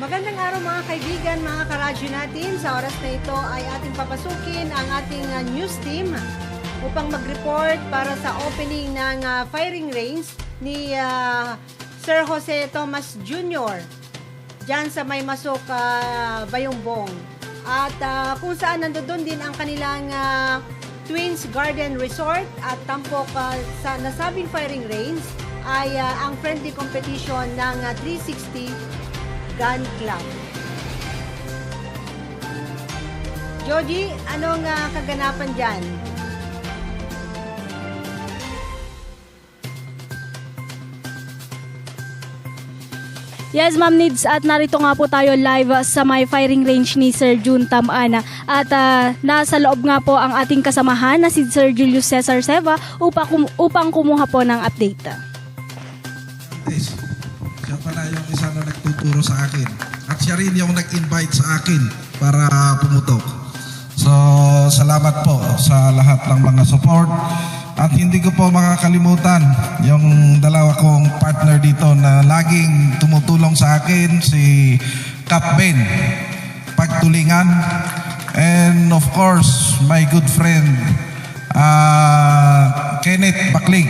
Magandang araw mga kaibigan, mga karadyo natin. Sa oras na ito ay ating papasukin ang ating news team upang mag-report para sa opening ng firing range ni Sir Jose Tomas Jr. Diyan sa may Masok, Bayongbong. At kung saan nandoon din ang kanilang Twins Garden Resort at tampok sa nasabing firing range ay ang friendly competition ng 360 Gun Club. Joji, anong kaganapan dyan? Yes, Ma'am Nids, at narito nga po tayo live sa may firing range ni Sir Jun Tam-ana. At nasa loob nga po ang ating kasamahan na si Sir Julius Cesar Seva upang kumuha po ng update. Siya pala yung isa na nagtuturo sa akin. At siya rin yung nag-invite sa akin para pumutok. So, salamat po sa lahat ng mga support. At hindi ko po makakalimutan yung dalawa kong partner dito na laging tumutulong sa akin, si Cap Ben Pagtulingan, and of course, my good friend, Kenneth Bakling.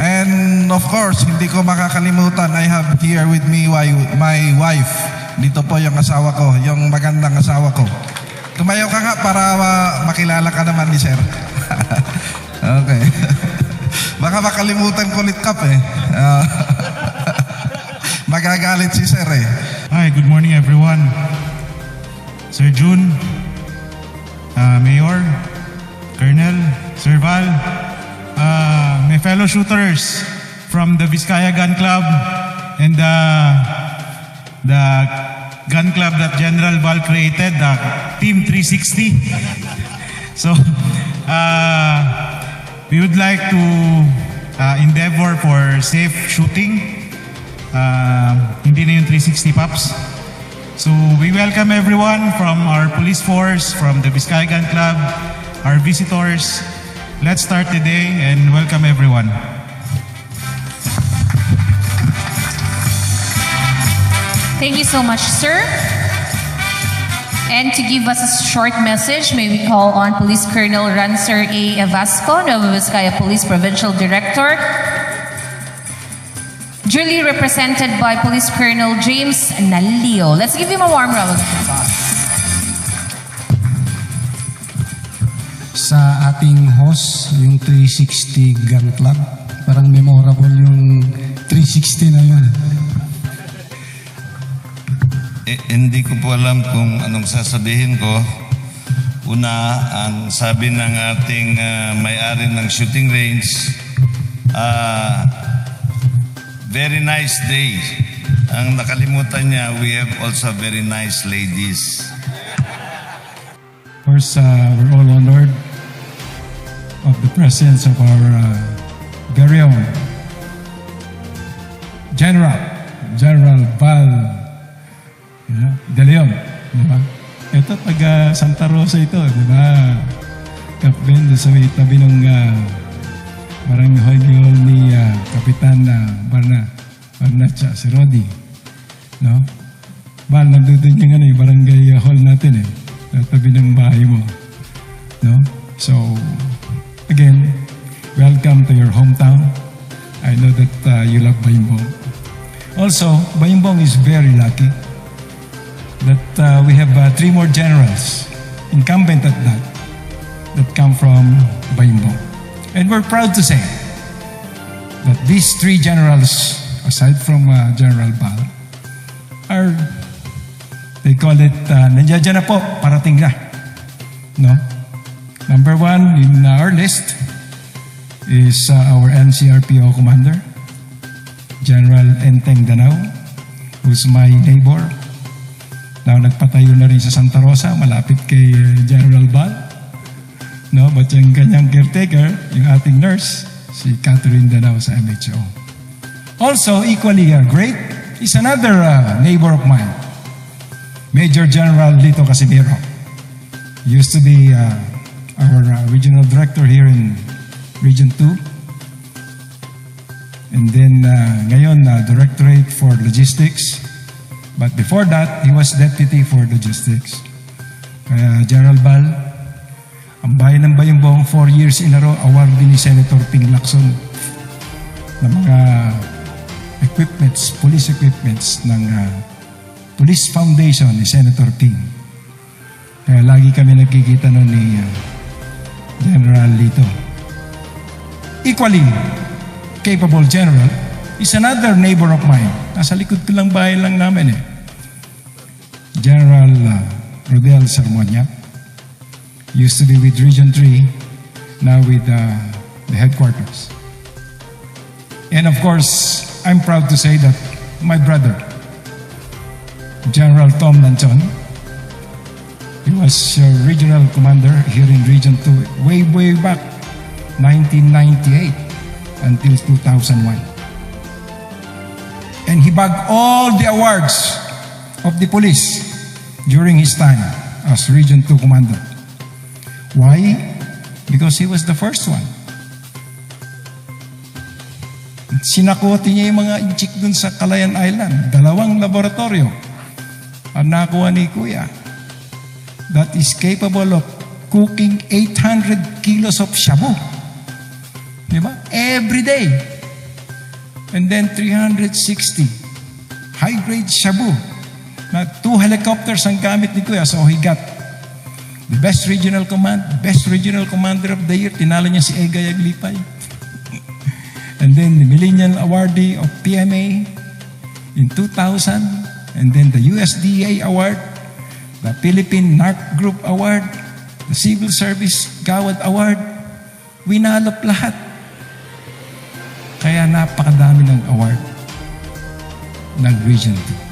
And of course, hindi ko makakalimutan, I have here with me my wife. Dito po yung asawa ko, yung magandang asawa ko. Tumayo ka nga para makilala ka naman ni Sir. Okay. Baka makalimutan ko ulit Kap eh. Magagalit si Sir eh. Hi, good morning everyone. Sir Jun, Mayor, Colonel, Sir Val, my fellow shooters from the Vizcaya Gun Club and the gun club that General Val created, Team 360. So, we would like to endeavor for safe shooting. Hindi na yung 360 Pops. So, we welcome everyone from our police force, from the Vizcaya Gun Club, our visitors. Let's start the day and welcome everyone. Thank you so much, sir. And to give us a short message, may we call on Police Colonel Rancer A. Evasco, Nueva Vizcaya Police Provincial Director, duly represented by Police Colonel James Nalio. Let's give him a warm round of applause. Sa ating host, yung 360 Gun Club, parang memorable yung 360 na yun. Hindi ko po alam kung anong sasabihin ko. Una, ang sabi ng ating may-ari ng shooting range, very nice day. Ang nakalimutan niya, we have also very nice ladies. Of course, we're all honored of the presence of our very own General Val De Leon, di ba? Ito, taga Santa Rosa ito, di ba? Kapben, sa may tabi ng barangay hall ni Kapitan Barnacha, si Rodi. No? Val, nandun yung barangay hall natin tabi ng bahay mo. No? So, again, welcome to your hometown. I know that you love Bayongbong. Also, Bayongbong is very lucky that we have 3 more generals, incumbent at that come from Bayongbong. And we're proud to say that these 3 generals, aside from General Val, are, they call it, nandiyan na po, parating na. No? Number 1 in our list is our NCRPO Commander, General Enteng Danao, who's my neighbor. Now, nagpatayo na rin sa Santa Rosa, malapit kay General Val. No, but yung kanyang caretaker, yung ating nurse, si Catherine Danao sa MHO. Also, equally great is another neighbor of mine, Major General Lito Casimiro. He used to be our regional director here in Region 2. And then ngayon, Directorate for Logistics. But before that, he was Deputy for Logistics. Kaya General Bal, ang bayan ng Bayambong, 4 years in a row, award din ni Senator Ping Lacson ng mga equipments, police equipments ng Police Foundation ni Senator Ping. Kaya lagi kami nagkikita nun ni General Lito. Equally capable general is another neighbor of mine. Nasa likod ko lang bahay lang namin eh. General Rodel Sarmonia. Used to be with Region 3, now with the headquarters. And of course, I'm proud to say that my brother, General Tom Lanchon, he was regional commander here in Region 2 way back 1998 until 2001. And he bagged all the awards of the police during his time as Region 2 commander. Why? Because he was the first one. Sinakote niya yung mga inchik dun sa Calayan Island. 2 laboratorio ang nakuha ni Kuya that is capable of cooking 800 kilos of shabu. Diba? Every day. And then 360 high-grade shabu. Na 2 helicopters ang gamit ni Kuya. So he got the best regional command, best regional commander of the year. Tinalo niya si Egay Aglipay. And then the Millennial Awardee of PMA in 2000. And then the USDA Award, the Philippine NARC Group Award, the Civil Service Gawad Award. Winalop lahat. Kaya napakadami ng award ng Region 2.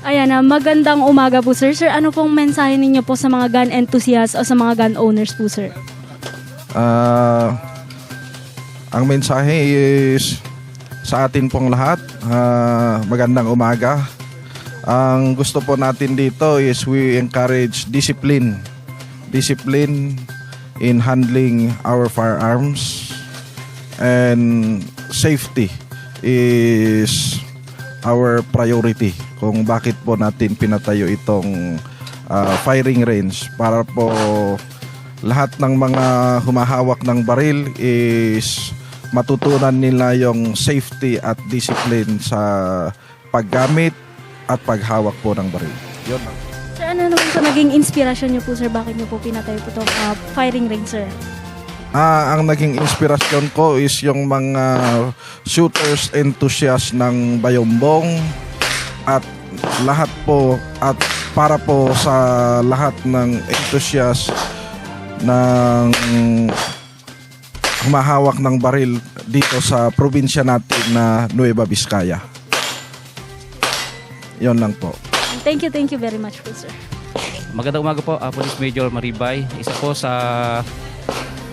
Ayan, magandang umaga po sir. Sir, ano pong mensahe ninyo po sa mga gun enthusiasts o sa mga gun owners po sir? Ang mensahe is sa atin pong lahat, magandang umaga. Ang gusto po natin dito is we encourage discipline. Discipline in handling our firearms, and safety is our priority kung bakit po natin pinatayo itong firing range, para po lahat ng mga humahawak ng baril is matutunan nila yung safety at discipline sa paggamit at paghawak po ng baril. Yun lang. Sir, ano naman po naging inspirasyon niyo po sir? Bakit niyo po pinatayo po itong firing range sir? Ang naging inspirasyon ko is yung mga shooters enthusiast ng Bayambong, at lahat po, at para po sa lahat ng enthusiast ng humahawak ng baril dito sa probinsya natin na Nueva Vizcaya. Yon lang po. Thank you very much po sir. Magandang umaga po, Police Major Maribay. Isa po sa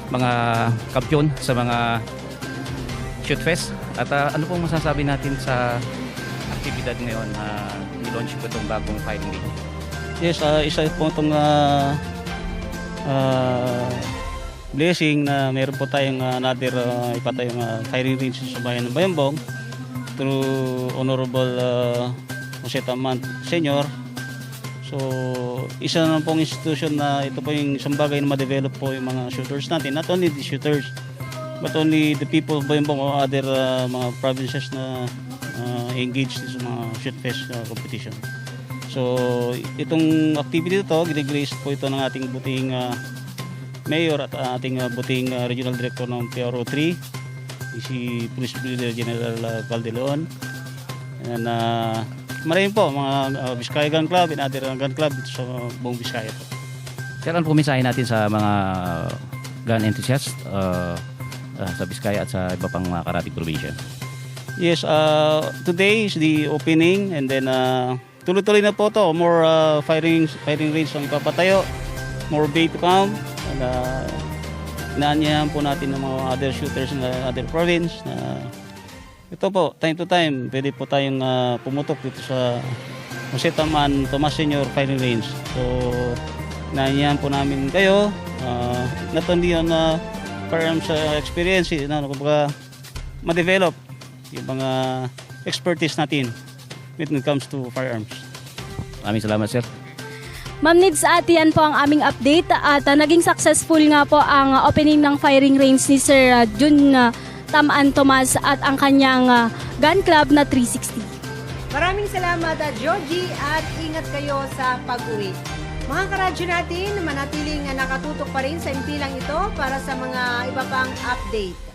mga kampiyon sa mga shoot fest. At ano pong masasabi natin sa aktibidad ngayon na i-launch po itong bagong firing range? Yes, isa po itong blessing na meron po tayong another ipatayong firing range sa bayan ng Bayambong through Honorable Jose Tamant Senior. So, isa naman pong institution na ito po yung isang bagay na ma-develop po yung mga shooters natin. Not only the shooters, but only the people of Bayambong or other mga provinces na engaged sa mga shoot fest competition. So itong activity ito, gine-grace po ito ng ating buting mayor at ating buting regional director ng PRO3, si Police Brigadier General Calderon. And marami po mga Vizcaya Gun Club and other gun club dito sa buong Vizcaya po. Sir, ano po mensahe natin sa mga gun enthusiasts sa Vizcaya at sa iba pang mga karating probinsya? Yes, today is the opening, and then tuloy-tuloy na po to. More firing range ang ipapatayo, more bay to come, and inaanyahan po natin ng mga other shooters na other province na ito po, time to time, pwede po tayong pumutok dito sa Jose Taman Tomas Senior Firing Range. So, inaanyahan po namin kayo, not only on firearms experience, kumbaga ma-develop yung mga expertise natin when it comes to firearms. Maraming salamat, sir. Ma'am Nids, at yan po ang aming update at naging successful nga po ang opening ng firing range ni Sir Jun Tamaan Tomas at ang kanyang gun club na 360. Maraming salamat, Joji, at ingat kayo sa pag-uwi. Mga karadyo natin, manatiling nakatutok pa rin sa impilang ito para sa mga iba pang update.